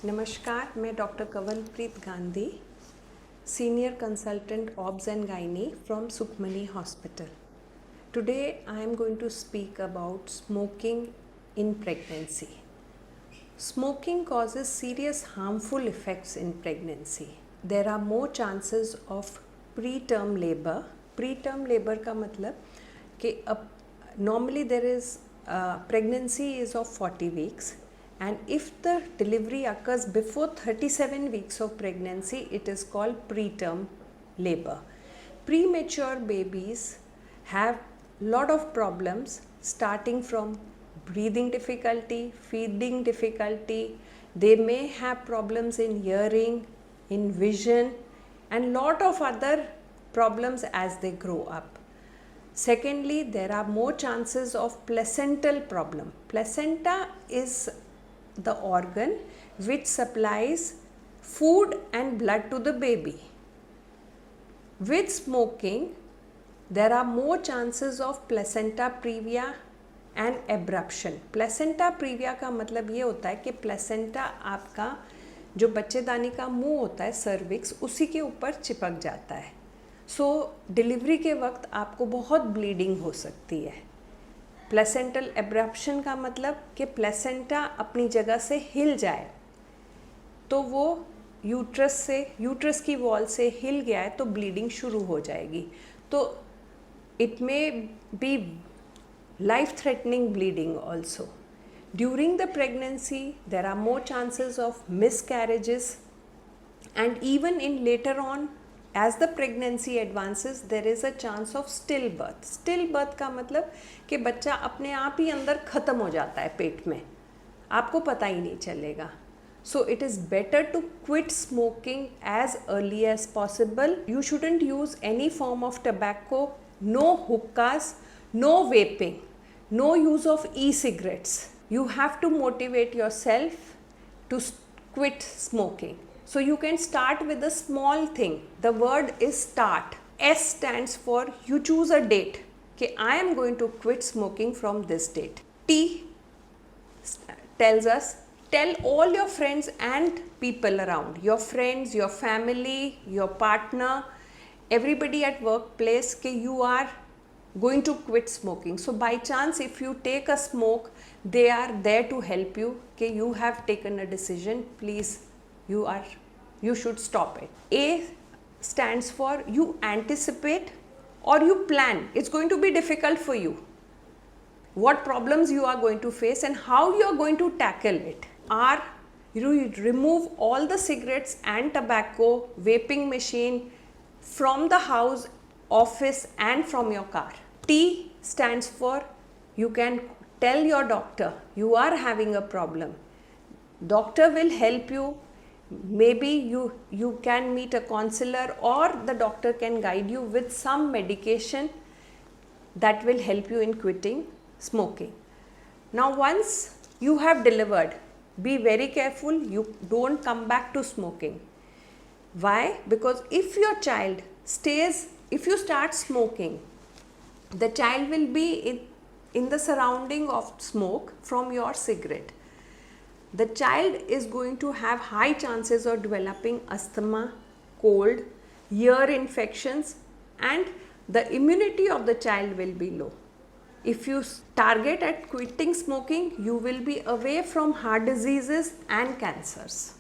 नमस्कार, मैं doctor Kanwalpreet Gandhi, senior consultant obs and gynae from Sukhmani Hospital. Today I am going to speak about smoking in pregnancy. Smoking causes serious harmful effects in pregnancy. There are more chances of preterm labor. Preterm labor का मतलब कि normally there is pregnancy is of 40 weeks. And if the delivery occurs before 37 weeks of pregnancy, it is called preterm labor. Premature babies have lot of problems starting from breathing difficulty, feeding difficulty. They may have problems in hearing, in vision, and lot of other problems as they grow up. Secondly, there are more chances of placental problem. Placenta is the organ which supplies food and blood to the baby. With smoking, there are more chances of placenta previa and abruption. Placenta previa का मतलब ये होता है कि placenta आपका जो बच्चेदानी का मुंह होता है सर्विक्स उसी के ऊपर चिपक जाता है. सो डिलीवरी के वक्त आपको बहुत ब्लीडिंग हो सकती है. प्लेसेंटल एब्रप्शन का मतलब कि प्लेसेंटा अपनी जगह से हिल जाए, तो वो यूट्रस की वॉल से हिल गया है तो ब्लीडिंग शुरू हो जाएगी. तो it may be life threatening bleeding also. During the pregnancy there are more chances of miscarriages and even in later on as the pregnancy advances there is a chance of stillbirth. Stillbirth का मतलब कि बच्चा अपने आप ही अंदर ख़त्म हो जाता है पेट में, आपको पता ही नहीं चलेगा. So it is better to quit smoking as early as possible. You shouldn't use any form of tobacco, no hookahs, no vaping, no use of e-cigarettes. You have to motivate yourself to quit smoking. So you can start with a small thing. The word is start. S stands for you choose a date. Okay, I am going to quit smoking from this date. T tells us tell all your friends and people around, your friends, your family, your partner, everybody at workplace कि you are going to quit smoking. So by chance if you take a smoke, they are there to help you कि you have taken a decision, please you should stop it. A stands for you anticipate or you plan. It's going to be difficult for you. What problems you are going to face and how you are going to tackle it. R, you remove all the cigarettes and tobacco, vaping machine from the house, office and from your car. T stands for you can tell your doctor you are having a problem. Doctor will help you. Maybe you can meet a counselor or the doctor can guide you with some medication that will help you in quitting smoking. Now once you have delivered, be very careful, you don't come back to smoking. Why? Because if your child if you start smoking, the child will be in the surrounding of smoke from your cigarette. The child is going to have high chances of developing asthma, cold, ear infections, and the immunity of the child will be low. If you target at quitting smoking, you will be away from heart diseases and cancers.